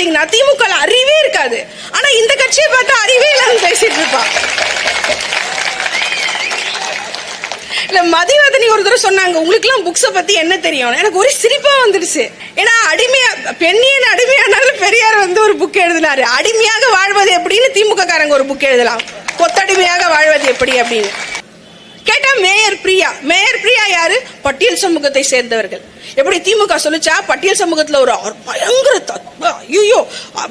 பாத்தீங்கன்னா திமுக அறிவே இருக்காது. ஆனா இந்த கட்சியை பார்த்தா அறிவே இல்லைன்னு பேசிட்டு இருப்பான். இல்ல மதிவதனி ஒரு தடவை சொன்னாங்க, உங்களுக்கு எல்லாம் புக்ஸ பத்தி என்ன தெரியும்? எனக்கு ஒரு சிரிப்பா வந்துடுச்சு. ஏன்னா பெண்ணியன் அடிமையானாலும் பெரியார் ஒரு புக் எழுதினாரு, அடிமையாக வாழ்வது எப்படின்னு திமுக காரங்க ஒரு புக் எழுதலாம், கொத்தடிமையாக வாழ்வது எப்படி அப்படின்னு. கேட்டா மேயர் பிரியா யாரு? பட்டியல் சமூகத்தை சேர்ந்தவர்கள். எப்படி திமுக சொல்லுச்சா, பட்டியல் சமூகத்துல ஒரு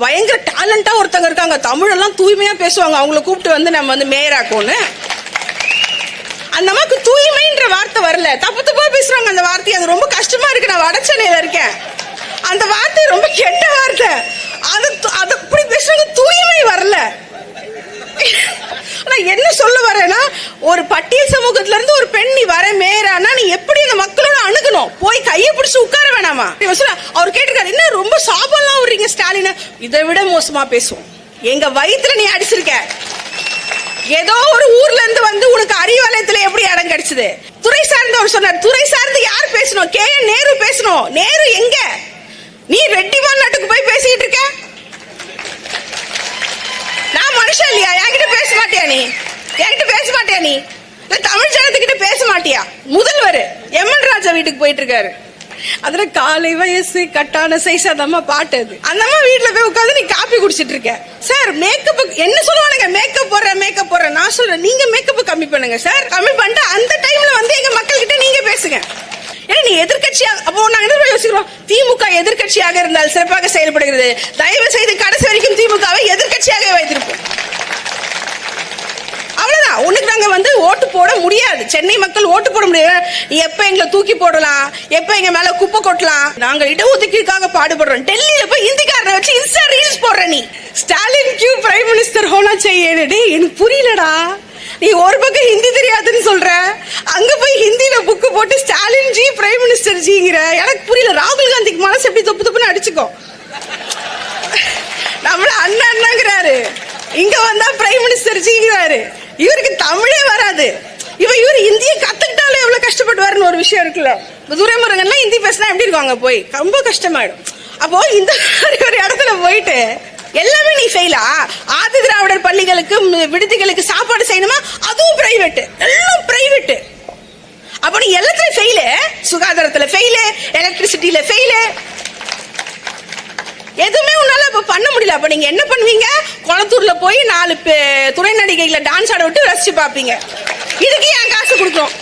பயங்கர டேலண்டா ஒருத்தங்க இருக்காங்க, தமிழெல்லாம் தூய்மையா பேசுவாங்க, அவங்களை கூப்பிட்டு நம்ம மேயராக்கோன்னு. அந்த அம்மாக்கு தூய்மைன்ற வார்த்தை வரல, தப்பா பேசுறாங்க அந்த வார்த்தை. அது ரொம்ப கஷ்டமா இருக்கு. நான் வடச்சென்னையில இருக்கேன், அந்த வார்த்தை ரொம்ப கெட்ட வார்த்தை. அது அப்படி பேசுறாங்க, தூய்மை வரல. என்ன சொல்ல வரேன்னா, ஒரு பட்டியல் சமூகத்துல இருந்து ஒரு பெண் நீ வர மேயரானா நீ எப்படி அந்த மக்களோட அணுகணும்? போய் கையை பிடிச்சு உட்கார வேணாமா? அவர் கேட்டிருக்காரு, என்ன ரொம்ப சாபம்லாம் விடுறீங்க ஸ்டாலின்? இதை விட மோசமா பேசுவோம். எங்க வயிற்றுல நீ அடிச்சிருக்க. ஏதோ ஒரு ஊர்ல இருந்து உனக்கு அறிவாலயத்துல எப்படி இடம் கிடைச்சது? துறை சார்ந்தவர் சொன்னார். துறை சார்ந்து யார் பேசணும்? KN நேரு பேசணும். நேரு எங்க? நீ ரெட்டிவால் நாட்டுக்கு போய் பேசிட்டு இருக்க. நான் மனுஷன் இல்லையா? என்கிட்ட பேச மாட்டியா? என்கிட்ட பேச மாட்டியா? நீ தமிழ் ஜனத்துக்கிட்ட பேச மாட்டியா? முதல்வர் MN ராஜா வீட்டுக்கு போயிட்டு இருக்காரு. அதுல காலை வயசு கட்டான சைஸ் அந்த அம்மா பாட்டு. அது அந்த அம்மா வீட்டுல போய் உட்காந்து நீ காப்பி குடிச்சிட்டு இருக்க. சார் மேக்கப் என்ன சொல்லுவானுங்க, மேக்கப் போடுற. நான் சொல்றேன், நீங்க மேக்கப் கம்மி பண்ணுங்க சார். கம்மி பண்ணிட்டு அந்த டைம்ல எங்க மக்கள் கிட்ட நீங்க பேசுங்க. ஏன்னா நீ எதிர்கட்சியா, அப்போ நாங்க என்ன யோசிக்கிறோம், திமுக எதிர்கட்சியாக இருந்தால் சிறப்பாக செயல்படுகிறது. தயவு செய்து கடைசி வரைக்கும் திமுகவை எதிர்கட்சியாக வைத்திருப்போம். அவ்வளவுதான். உனக்கு நாங்க ஓட்டு போட முடியாது. சென்னை மக்கள் ஓட்டு போட முடியாது. எப்ப எங்களை தூக்கி போடலாம், எப்ப எங்க மேல குப்பை கொட்டலாம். நாங்க இடஒதுக்கீடுக்காக பாடுபடுறோம். டெல்லியில போய் ஹிந்திக்காரனை வச்சு இன்ஸ்டா ரீல்ஸ் போடுற நீ. ஸ்டாலின் கியூ பிரைம் மினிஸ்டர் ஹோனா செய்யடே. எனக்கு புரியலடா. நீ ஒரு பக்கம் ஹிந்தி தெரியாதுன்னு சொல்ற, அங்க போய் ஹிந்தியில புக்கு போட்டு ஸ்டாலின் ஜி பிரைம் மினிஸ்டர் ஜிங்கிற. எனக்கு புரியல. ராகுல் காந்திக்கு மனசு எப்படி தொப்புன்னு அடிச்சுக்கோ. நம்மள அண்ணாங்கிறாரு, இங்க வந்தா பிரைம் மினிஸ்டர் ஜிங்கிறாரு. இவருக்கு தமிழே வராது. இவர் இந்தியை கத்துக்கிட்டாலே எவ்வளவு கஷ்டப்படுவாருன்னு ஒரு விஷயம் இருக்குல்ல. துரைமுருகன்லாம் ஹிந்தி பேசினா எப்படி இருக்காங்க? போய் ரொம்ப கஷ்டமாயிடும். அப்போ இந்த ஒரு இடத்துல போயிட்டு எல்லாமே நீ ஃபெயிலா? ஆதி திராவிடர் பள்ளிகளுக்கு விடுதிகளுக்கு சாப்பாடு செய்யணுமா? அதுவும் பிரைவேட், எல்லாம் பிரைவேட். அப்ப நீ எல்லாத்துலயும் ஃபெயிலு. சுகாதாரத்துல ஃபெயிலு, எலக்ட்ரிசிட்டியில ஃபெயிலு. எதுவுமே உன்னால இப்ப பண்ண முடியல. அப்ப நீங்க என்ன பண்ணுவீங்க? குளத்தூர்ல போய் 4 துணை நடிகைகளை டான்ஸ் ஆட விட்டு ரசிச்சு பாப்பீங்க. இதுக்கு ஏன் காசு கொடுக்கணும்?